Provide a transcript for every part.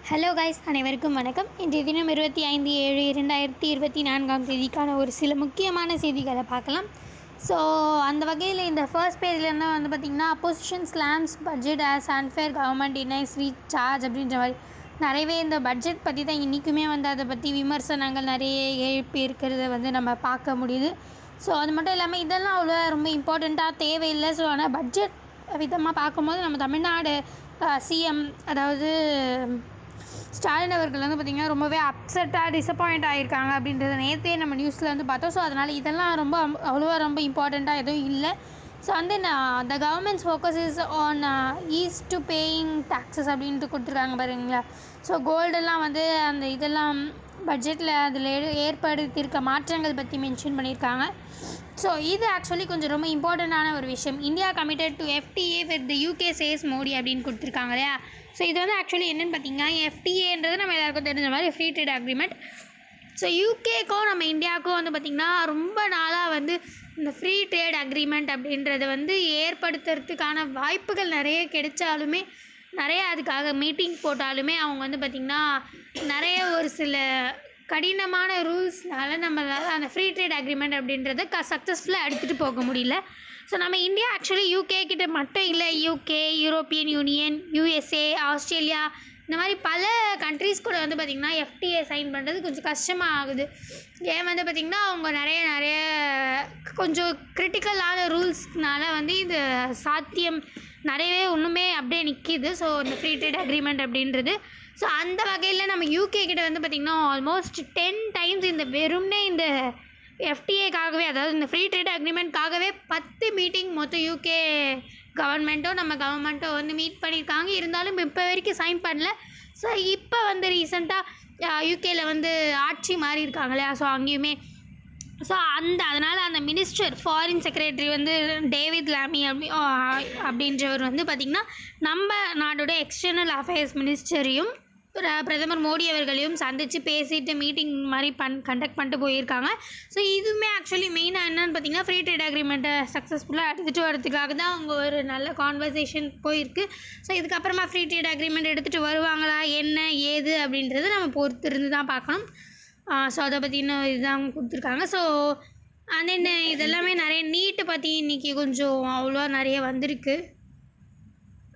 Hello guys, அனைவருக்கும் வணக்கம். இன்றைய தினம் 25/7/2024 ஒரு சில முக்கியமான செய்திகளை பார்க்கலாம். ஸோ அந்த வகையில் இந்த ஃபர்ஸ்ட் பேஜ்லேருந்து வந்து பார்த்திங்கன்னா, opposition slams budget as unfair, government டினைஸ் recharge அப்படின்ற மாதிரி நிறையவே இந்த பட்ஜெட் பற்றி தான் இன்றைக்குமே வந்து அதை பற்றி விமர்சனங்கள் நிறைய எழுப்பி இருக்கிறத வந்து நம்ம பார்க்க முடியுது. ஸோ அது மட்டும் இல்லாமல் இதெல்லாம் அவ்வளோ ரொம்ப இம்பார்ட்டண்ட்டாக தேவையில்லை. ஸோ ஆனால் பட்ஜெட் விதமாக பார்க்கும்போது நம்ம தமிழ்நாடு சிஎம் அதாவது ஸ்டாலின் அவர்கள் வந்து பார்த்திங்கன்னா ரொம்பவே அப்செட்டாக டிசப்பாயிண்ட் ஆகியிருக்காங்க அப்படின்றத நேற்றே நம்ம நியூஸில் வந்து பார்த்தோம். ஸோ அதனால் இதெல்லாம் அவ்வளோவா ரொம்ப இம்பார்ட்டண்ட்டாக எதுவும் இல்லை. ஸோ வந்து the government's focus is on ease to paying taxes அப்படின்ட்டு கொடுத்துருக்காங்க பாருங்களா. ஸோ கோல்டெல்லாம் வந்து அந்த இதெல்லாம் பட்ஜெட்டில் அதில் ஏற்படுத்தியிருக்க மாற்றங்கள் பற்றி மென்ஷன் பண்ணியிருக்காங்க. ஸோ இது ஆக்சுவலி கொஞ்சம் ரொம்ப இம்பார்ட்டண்ட்டான ஒரு விஷயம். India committed to FTA with the UK says Modi அப்படின்னு கொடுத்துருக்காங்க இல்லையா. ஸோ இது வந்து ஆக்சுவலி என்னென்னு பார்த்தீங்கன்னா, எஃப்டிஏன்றது நம்ம எல்லாருக்கும் தெரிஞ்ச மாதிரி ஃப்ரீ ட்ரேட் அக்ரிமெண்ட். ஸோ யூகேக்கும் நம்ம இந்தியாவுக்கும் வந்து பார்த்திங்கன்னா ரொம்ப நாளாக வந்து இந்த ஃப்ரீ ட்ரேட் அக்ரிமெண்ட் அப்படின்றத வந்து ஏற்படுத்துறதுக்கான வாய்ப்புகள் நிறைய கிடைச்சாலுமே, நிறைய அதுக்காக மீட்டிங் போட்டாலுமே அவங்க வந்து பார்த்திங்கன்னா நிறைய ஒரு சில கடினமான ரூல்ஸ்னால நம்மளால் அந்த ஃப்ரீ ட்ரேட் அக்ரிமெண்ட் அப்படின்றத சக்ஸஸ்ஃபுல்லாக எடுத்துகிட்டு போக முடியல. ஸோ நம்ம இந்தியா ஆக்சுவலி யூகே கிட்ட மட்டும் இல்லை, UK, European union, USA, Australia இந்த மாதிரி பல கண்ட்ரீஸ் கூட வந்து பார்த்திங்கன்னா எஃப்டிஏ சைன் பண்ணுறது கொஞ்சம் கஷ்டமாக ஆகுது. ஏன் வந்து பார்த்திங்கன்னா அவங்க நிறைய கொஞ்சம் கிரிட்டிக்கலான ரூல்ஸ்னால வந்து இது சாத்தியம் நிறையவே ஒன்றுமே அப்படியே நிற்கிது. ஸோ இந்த ஃப்ரீ ட்ரேட் அக்ரிமெண்ட் அப்படின்றது. ஸோ அந்த வகையில் நம்ம யூகே கிட்ட வந்து பார்த்திங்கன்னா ஆல்மோஸ்ட் 10 டைம்ஸ் இந்த வெறும்னே இந்த எஃப்டிஏக்காகவே, அதாவது இந்த ஃப்ரீ ட்ரேட் அக்ரிமெண்ட்காகவே 10 மீட்டிங் மொத்தம் யூகே கவர்மெண்ட்டோ நம்ம கவர்மெண்ட்டோ வந்து மீட் பண்ணியிருக்காங்க. இருந்தாலும் இப்போ வரைக்கும் சைன் பண்ணல. ஸோ இப்போ வந்து ரீசெண்டாக யூகேயில் வந்து ஆட்சி மாறி இருக்காங்க இல்லையா. ஸோ அங்கேயுமே ஸோ அதனால் அந்த மினிஸ்டர் ஃபாரின் செக்ரட்டரி வந்து டேவிட் லாமி அப்படின்றவர் வந்து பார்த்திங்கன்னா நம்ம நாடோட எக்ஸ்டர்னல் அஃபேர்ஸ் மினிஸ்டரையும் பிரதமர் மோடி அவர்களையும் சந்தித்து பேசிட்டு மீட்டிங் மாதிரி கண்டக்ட் பண்ணிட்டு போயிருக்காங்க. ஸோ இதுவுமே ஆக்சுவலி மெயினாக என்னென்னு பார்த்திங்கன்னா ஃப்ரீ ட்ரேட் அக்ரிமெண்ட்டை சக்ஸஸ்ஃபுல்லாக எடுத்துகிட்டு வரதுக்காக தான் அவங்க ஒரு நல்ல கான்வர்சேஷன் போயிருக்கு. ஸோ இதுக்கப்புறமா ஃப்ரீ ட்ரேட் அக்ரிமெண்ட் எடுத்துகிட்டு வருவாங்களா என்ன ஏது அப்படின்றத நம்ம பொறுத்து இருந்து தான் பார்க்கணும். ஸோ அதை பற்றி இன்னும் இதுதான் கொடுத்துருக்காங்க. ஸோ என்ன இதெல்லாமே நிறைய நீட்டை பற்றி இன்றைக்கி கொஞ்சம் அவ்வளோவா நிறைய வந்திருக்கு.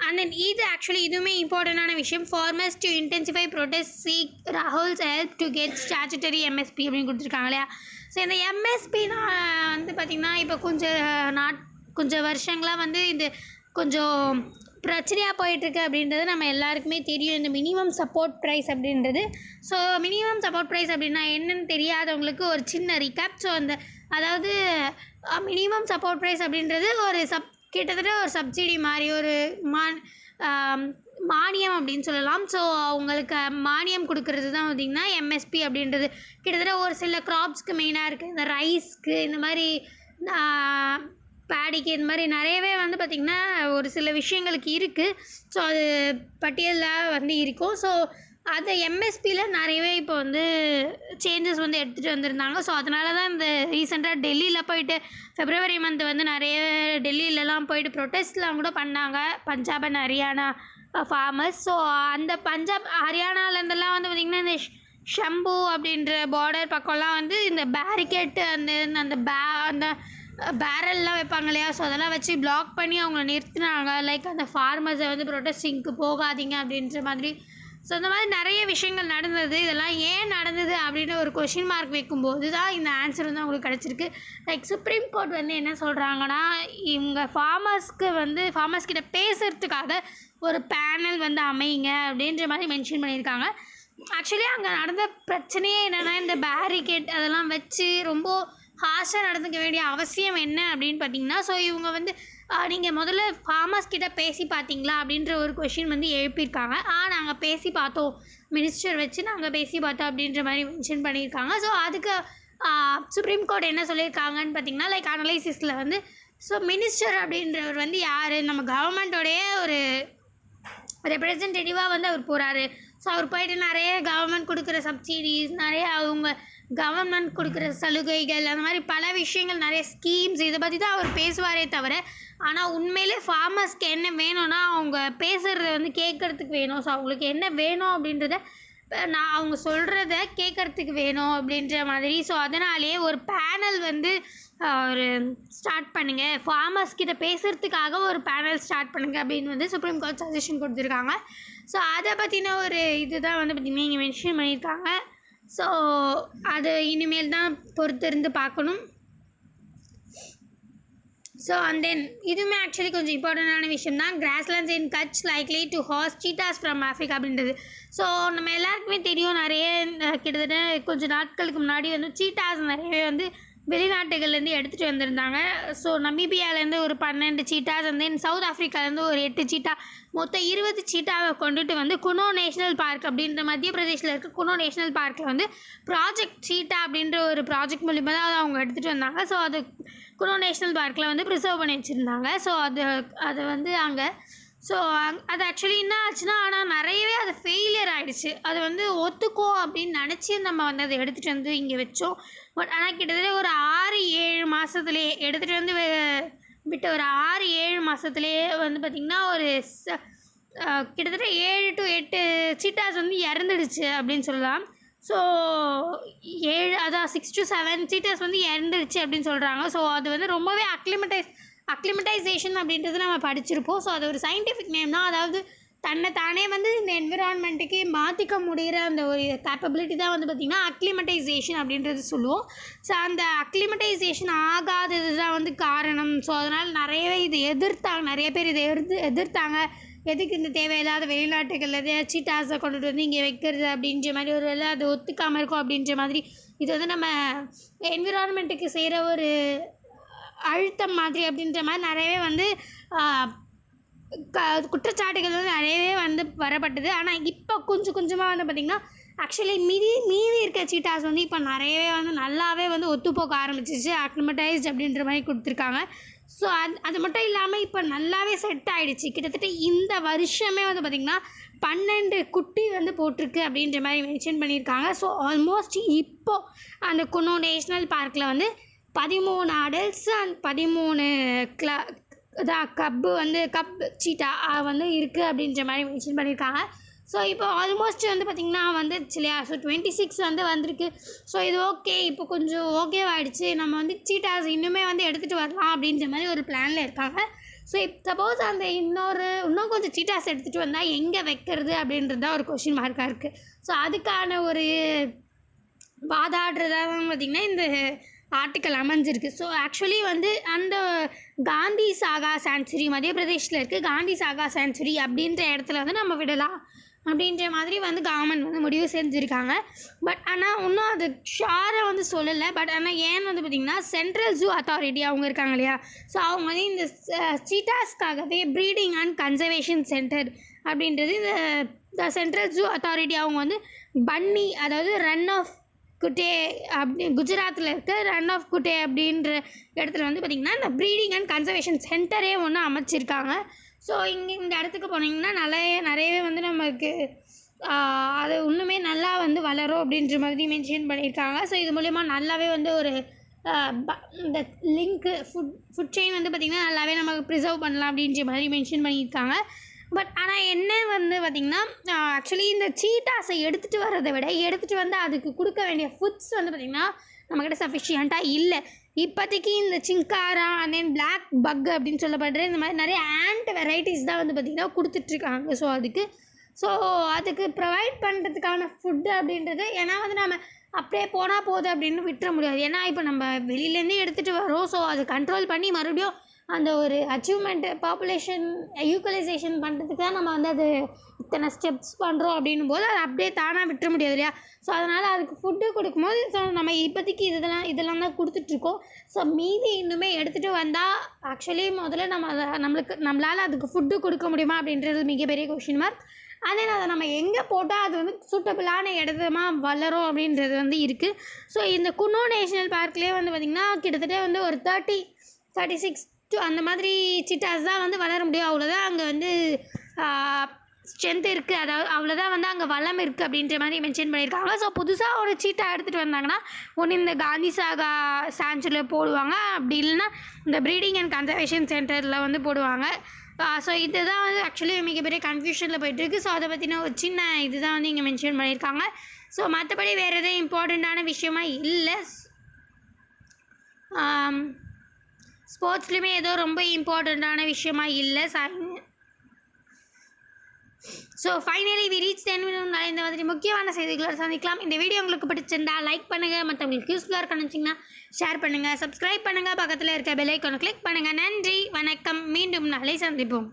அண்ட் தென் இது ஆக்சுவலி இதுவுமே இம்பார்ட்டண்டான விஷயம். Farmers to intensify protest seek Rahul's help to get statutory MSP அப்படின்னு கொடுத்துருக்காங்க இல்லையா. ஸோ இந்த எம்எஸ்பி வந்து பார்த்திங்கன்னா இப்போ கொஞ்சம் வருஷங்களாக வந்து இது கொஞ்சம் பிரச்சனையாக போயிட்டுருக்கு அப்படின்றது நம்ம எல்லாருக்குமே தெரியும். இந்த மினிமம் சப்போர்ட் ப்ரைஸ் அப்படின்றது. ஸோ மினிமம் சப்போர்ட் ப்ரைஸ் அப்படின்னா என்னென்னு தெரியாதவங்களுக்கு ஒரு சின்ன ரீகேப். ஸோ அதாவது மினிமம் சப்போர்ட் ப்ரைஸ் அப்படின்றது ஒரு கிட்டத்தட்ட ஒரு சப்சிடி மாதிரி ஒரு மானியம் அப்படின்னு சொல்லலாம். ஸோ அவங்களுக்கு மானியம் கொடுக்கறது தான் பார்த்திங்கன்னா எம்எஸ்பி அப்படின்றது. கிட்டத்தட்ட ஒரு சில க்ராப்ஸ்க்கு மெயினாக இருக்குது. இந்த ரைஸ்க்கு, இந்த மாதிரி பேடிக்கு, இந்த மாதிரி நிறையவே வந்து பார்த்திங்கன்னா ஒரு சில விஷயங்களுக்கு இருக்குது. ஸோ அது பட்டியலில் வந்து இருக்கும். ஸோ அது எம்எஸ்பியில் நிறையவே இப்போ வந்து சேஞ்சஸ் வந்து எடுத்துகிட்டு வந்திருந்தாங்க. ஸோ அதனால தான் இந்த ரீசெண்டாக டெல்லியில் போயிட்டு February மந்த் வந்து நிறைய டெல்லியிலலாம் போயிட்டு ப்ரொட்டஸ்ட்லாம் கூட பண்ணாங்க Punjab and Haryana farmers. So அந்த பஞ்சாப் ஹரியானாலேருந்தெல்லாம் வந்து பார்த்திங்கன்னா இந்த ஷம்பு அப்படின்ற பார்டர் பக்கம்லாம் வந்து இந்த பேரிகேட்டு அந்த பேரல்லாம் வைப்பாங்க இல்லையா. ஸோ அதெல்லாம் வச்சு பிளாக் பண்ணி அவங்கள நிறுத்தினாங்க. லைக் அந்த ஃபார்மர்ஸை வந்து ப்ரொட்டஸ்டிங்க்கு போகாதீங்க அப்படின்ற மாதிரி. ஸோ இந்த மாதிரி நிறைய விஷயங்கள் நடந்தது. இதெல்லாம் ஏன் நடந்தது அப்படின்னு ஒரு கொஷின் மார்க் வைக்கும்போது தான் இந்த ஆன்சர் வந்து அவங்களுக்கு கிடச்சிருக்கு. லைக் சுப்ரீம் கோர்ட் வந்து என்ன சொல்கிறாங்கன்னா, இவங்க ஃபார்மர்ஸ் கிட்ட பேசுகிறதுக்காக ஒரு பேனல் வந்து அமைங்க அப்படின்ற மாதிரி மென்ஷன் பண்ணியிருக்காங்க. ஆக்சுவலி அங்கே நடந்த பிரச்சனையே என்னென்னா, இந்த பேரிகேட் அதெல்லாம் வச்சு ரொம்ப ஹார்ஷாக நடந்துக்க வேண்டிய அவசியம் என்ன அப்படின்னு பார்த்திங்கன்னா, ஸோ இவங்க வந்து நீங்கள் முதல்ல ஃபார்மர்ஸ் கிட்ட பேசி பார்த்தீங்களா அப்படின்ற ஒரு கொஷின் வந்து எழுப்பியிருக்காங்க. நாங்கள் பேசி பார்த்தோம், மினிஸ்டர் வச்சு நாங்கள் பேசி பார்த்தோம் அப்படின்ற மாதிரி மென்ஷன் பண்ணியிருக்காங்க. ஸோ அதுக்கு சுப்ரீம் கோர்ட் என்ன சொல்லியிருக்காங்கன்னு பார்த்திங்கன்னா, லைக் அனலைசிஸில் வந்து ஸோ மினிஸ்டர் அப்படின்றவர் வந்து யார், நம்ம கவர்மெண்ட்டோடைய ஒரு ரெப்ரசன்டேட்டிவாக வந்து அவர் போகிறாரு. ஸோ அவர் போயிட்டு நிறைய கவர்மெண்ட் கொடுக்குற சப்சிடிஸ், நிறைய அவங்க கவர்மெண்ட் கொடுக்குற சலுகைகள் அந்த மாதிரி பல விஷயங்கள், நிறைய ஸ்கீம்ஸ் இதை பற்றி தான் அவர் பேசுவாரே தவிர, ஆனால் உண்மையிலே ஃபார்மர்ஸ்க்கு என்ன வேணும்னா அவங்க பேசுகிறத வந்து கேட்குறதுக்கு வேணும். ஸோ அவங்களுக்கு என்ன வேணும் அப்படின்றத நான் அவங்க சொல்கிறத கேட்குறதுக்கு வேணும் அப்படின்ற மாதிரி. ஸோ அதனாலேயே ஒரு பேனல் வந்து ஒரு ஸ்டார்ட் பண்ணுங்கள், ஃபார்மர்ஸ் கிட்ட பேசுகிறதுக்காக ஒரு பேனல் ஸ்டார்ட் பண்ணுங்கள் அப்படின்னு வந்து சுப்ரீம் கோர்ட் சஜஷன் கொடுத்துருக்காங்க. ஸோ அதை பற்றின ஒரு இது தான் வந்து பார்த்திங்கன்னா இங்கே மென்ஷன் பண்ணியிருக்காங்க. ஸோ அது இனிமேல் தான் பொறுத்திருந்து பார்க்கணும். ஸோ அண்ட் தென் இதுவுமே ஆக்சுவலி கொஞ்சம் இம்பார்ட்டண்டான விஷயம் தான். Grasslands in Kutch likely to host cheetahs from Africa அப்படின்றது. ஸோ நம்ம எல்லாருக்குமே தெரியும், நிறைய கிட்டத்தட்ட கொஞ்சம் நாட்களுக்கு முன்னாடி வந்து சீட்டாஸ் நிறையவே வந்து வெளிநாட்டுகள்லேருந்து எடுத்துகிட்டு வந்திருந்தாங்க. ஸோ நமீபியாவிலேருந்து ஒரு 12 சீட்டாஸ், அண்ட் தென் சவுத் ஆஃப்ரிக்காலேருந்து ஒரு 8 சீட்டா, மொத்தம் 20 சீட்டாவை கொண்டுட்டு வந்து குனோ நேஷ்னல் பார்க் அப்படின்ற மத்திய பிரதேஷில் இருக்க குனோ நேஷ்னல் பார்க்கில் வந்து ப்ராஜெக்ட் சீட்டா அப்படின்ற ஒரு ப்ராஜெக்ட் மூலிமா தான் அவங்க எடுத்துகிட்டு வந்தாங்க. ஸோ அது குனோ நேஷ்னல் பார்க்கில் வந்து ப்ரிசர்வ் பண்ணி வச்சுருந்தாங்க. ஸோ அது வந்து அங்கே ஸோ அது ஆக்சுவலி என்ன ஆச்சுன்னா, ஆனால் நிறையவே அது ஃபெயிலியர் ஆகிடுச்சு. அது வந்து ஒத்துக்கோ அப்படின்னு நினச்சி நம்ம வந்து அதை எடுத்துகிட்டு வந்து இங்கே வச்சோம். பட் ஆனால் கிட்டத்தட்ட ஒரு 6-7 மாதத்துலேயே எடுத்துகிட்டு வந்து விட்ட ஒரு 6-7 மாதத்துலேயே வந்து பார்த்திங்கன்னா ஒரு கிட்டத்தட்ட 7 to 8 சீட்டாஸ் வந்து இறந்துடுச்சு அப்படின்னு சொல்லலாம். ஸோ 6 to 7 சீட்டாஸ் வந்து இறந்துடுச்சு அப்படின்னு சொல்கிறாங்க. ஸோ அது வந்து ரொம்பவே அக்ளிமடைசேஷன் அப்படின்றது நம்ம படிச்சிருப்போம். ஸோ அது ஒரு சயின்டிஃபிக் நேம் தான். அதாவது தன்னை தானே வந்து இந்த என்விரான்மெண்ட்டுக்கு மாற்றிக்க முடிகிற அந்த ஒரு கேப்பபிலிட்டி தான் வந்து பார்த்திங்கன்னா அக்ளிமடைசேஷன் அப்படின்றது சொல்லுவோம். ஸோ அந்த அக்ளிமடைசேஷன் ஆகாதது தான் வந்து காரணம். ஸோ அதனால் நிறையவே இதை எதிர்த்தாங்க, நிறைய பேர் இதை எதிர்த்தாங்க. எதுக்கு இந்த தேவையில்லாத வெளிநாட்டுகளில் சீட்டாஸை கொண்டுட்டு வந்து இங்கே வைக்கிறது அப்படின்ற மாதிரி, ஒரு வேளை அது ஒத்துக்காமல் இருக்கும் அப்படின்ற மாதிரி. இது வந்து நம்ம என்விரான்மெண்ட்டுக்கு செய்கிற ஒரு அழுத்தம் மாதிரி அப்படின்ற மாதிரி நிறையவே வந்து குற்றச்சாட்டுகள் வந்து நிறையவே வந்து வரப்பட்டது. ஆனால் இப்போ கொஞ்சம் கொஞ்சமாக வந்து பார்த்திங்கன்னா ஆக்சுவலி மீதி இருக்க சீட்டாஸ் வந்து இப்போ நிறையவே வந்து நல்லாவே வந்து ஒத்துப்போக்க ஆரம்பிச்சிச்சு. அக்ளிமடைஸ்ட் அப்படின்ற மாதிரி கொடுத்துருக்காங்க. ஸோ அது மட்டும் இல்லாமல் இப்போ நல்லாவே செட் ஆகிடுச்சு. கிட்டத்தட்ட இந்த வருஷமே வந்து பார்த்திங்கன்னா 12 குட்டி வந்து போட்டிருக்கு அப்படின்ற மாதிரி மென்ஷன் பண்ணியிருக்காங்க. ஸோ ஆல்மோஸ்ட் இப்போது அந்த குனோ நேஷ்னல் பார்க்கில் வந்து 13 அடல்ட்ஸ் அண்ட் 13 கப் சீட்டா வந்து இருக்குது அப்படின்ற மாதிரி மென்ஷன் பண்ணியிருக்காங்க. ஸோ இப்போ ஆல்மோஸ்ட் வந்து பார்த்திங்கன்னா வந்துருச்சு இல்லையா. ஸோ 26 வந்து வந்திருக்கு. ஸோ இது ஓகே, இப்போ கொஞ்சம் ஓகேவாகிடுச்சு. நம்ம வந்து சீட்டாஸ் இன்னுமே வந்து எடுத்துகிட்டு வரலாம் அப்படின்ற மாதிரி ஒரு பிளானில் இருக்காங்க. ஸோ சப்போஸ் அந்த இன்னும் கொஞ்சம் சீட்டாஸ் எடுத்துகிட்டு வந்தால் எங்கே வைக்கிறது அப்படின்றது தான் ஒரு கொஷின் மார்க்காக இருக்குது. ஸோ அதுக்கான ஒரு வாதாடுறதாக பார்த்திங்கன்னா இந்த ஆர்டிக்கல் அமைஞ்சிருக்கு. ஸோ ஆக்சுவலி வந்து அந்த காந்தி சாகா சான்ச்சுரி மத்திய பிரதேஷில் இருக்குது. காந்தி சாகா சான்ச்சுரி அப்படின்ற இடத்துல வந்து நம்ம விடலாம் அப்படின்ற மாதிரி வந்து கவர்மெண்ட் வந்து முடிவு செஞ்சுருக்காங்க. பட் ஆனால் இன்னும் அது ஷாரை வந்து சொல்லலை. பட் ஆனால் ஏன்னு வந்து பார்த்திங்கன்னா சென்ட்ரல் ஜூ அத்தாரிட்டி அவங்க இருக்காங்க இல்லையா. ஸோ அவங்க வந்து இந்த சீட்டாஸ்க்காகவே ப்ரீடிங் அண்ட் கன்சர்வேஷன் சென்டர் அப்படின்றது இந்த சென்ட்ரல் ஜூ அத்தாரிட்டி அவங்க வந்து பன்னி, அதாவது ரன் ஆஃப் குட்டே அப்படி குஜராத்தில் இருக்க ரன் ஆஃப் குட்டே அப்படின்ற இடத்துல வந்து பார்த்திங்கன்னா இந்த ப்ரீடிங் அண்ட் கன்சர்வேஷன் சென்டரே ஒன்று அமைச்சிருக்காங்க. ஸோ இந்த இடத்துக்கு போனீங்கன்னா நிறையவே வந்து நமக்கு அது இன்னுமே நல்லா வந்து வளரும் அப்படின்ற மாதிரி மென்ஷன் பண்ணியிருக்காங்க. ஸோ இது மூலயமா நல்லாவே வந்து ஒரு இந்த லிங்க்கு ஃபுட் செயின் வந்து பார்த்திங்கன்னா நல்லாவே நமக்கு ப்ரிசர்வ் பண்ணலாம் அப்படின்ற மாதிரி மென்ஷன் பண்ணியிருக்காங்க. பட் ஆனால் என்ன வந்து பார்த்திங்கன்னா ஆக்சுவலி இந்த சீட்டாஸை எடுத்துகிட்டு வர்றதை விட எடுத்துகிட்டு வந்து அதுக்கு கொடுக்க வேண்டிய ஃபுட்ஸ் வந்து பார்த்திங்கன்னா நம்மக்கிட்ட சஃபிஷியண்ட்டாக இல்லை. இப்போதைக்கு இந்த Singara and then black buck அப்படின்னு சொல்லப்படுற இந்த மாதிரி நிறைய ஆண்ட் வெரைட்டிஸ் தான் வந்து பார்த்திங்கன்னா கொடுத்துட்ருக்காங்க. ஸோ அதுக்கு ப்ரொவைட் பண்ணுறதுக்கான ஃபுட்டு அப்படின்றது, ஏன்னா வந்து நம்ம அப்படியே போனால் போதும் அப்படின்னு விட்டுற முடியாது. ஏன்னா இப்போ நம்ம வெளியிலேருந்து எடுத்துகிட்டு வரோம். ஸோ அது கண்ட்ரோல் பண்ணி மறுபடியும் அந்த ஒரு அச்சீவ்மெண்ட்டு பாப்புலேஷன் ஈக்குவலைசேஷன் பண்ணுறதுக்கு தான் நம்ம வந்து அது இத்தனை ஸ்டெப்ஸ் பண்ணுறோம் அப்படின்னும் போது அதை அப்படியே தானாக விட்டுற முடியாது இல்லையா. ஸோ அதனால் அதுக்கு ஃபுட்டு கொடுக்கும்போது ஸோ நம்ம இப்போதைக்கு இதெல்லாம் தான் கொடுத்துட்ருக்கோம். ஸோ மீதி இன்னுமே எடுத்துகிட்டு வந்தால் ஆக்சுவலி முதல்ல நம்மளால் அதுக்கு ஃபுட்டு கொடுக்க முடியுமா அப்படின்றது மிகப்பெரிய கொஷின் மார்க். அதே அதை நம்ம எங்கே போட்டால் அது வந்து சூட்டபிளான இடமா வளரும் அப்படின்றது வந்து இருக்குது. ஸோ இந்த குனோ நேஷ்னல் பார்க்லேயே வந்து பார்த்திங்கன்னா கிட்டத்தட்ட வந்து ஒரு 36 அந்த மாதிரி சிட்டாஸ் தான் வந்து வளர முடியும். அவ்வளோதான் அங்கே வந்து ஸ்ட்ரென்த் இருக்குது, அதாவது அவ்வளோதான் வந்து அங்கே வளம் இருக்குது அப்படின்ற மாதிரி மென்ஷன் பண்ணியிருக்காங்க. ஸோ புதுசாக ஒரு சீட்டா எடுத்துகிட்டு வந்தாங்கன்னா ஒன்று இந்த காந்தி சாகா சாங்சுரியில் போடுவாங்க, அப்படி இல்லைன்னா இந்த ப்ரீடிங் அண்ட் கன்சர்வேஷன் சென்டரில் வந்து போடுவாங்க. ஸோ இதுதான் வந்து ஆக்சுவலி மிகப்பெரிய கன்ஃபியூஷனில் போயிட்டுருக்கு. ஸோ அதை பற்றின ஒரு சின்ன இதுதான் வந்து இங்கே மென்ஷன் பண்ணியிருக்காங்க. ஸோ மற்றபடி வேறு எதுவும் இம்பார்ட்டண்ட்டான விஷயமா இல்லை. ஸ்போர்ட்ஸ்லையுமே ஏதோ ரொம்ப இம்பார்ட்டண்ட்டான விஷயமா இல்லை. So finally we reach 10 minutes. இந்த மாதிரி முக்கியமான செய்திகளோடு சந்திக்கலாம். இந்த வீடியோ உங்களுக்கு பிடிச்சிருந்தா லைக் பண்ணுங்கள், மற்றவங்களுக்கு யூஸ்ஃபுல்லாக இருக்குன்னு நினச்சிங்கன்னா ஷேர் பண்ணுங்கள், சப்ஸ்கிரைப் பண்ணுங்கள், பக்கத்தில் இருக்க பெல் ஐக்கானை கிளிக் பண்ணுங்கள். நன்றி, வணக்கம், மீண்டும் நாளை சந்திப்போம்.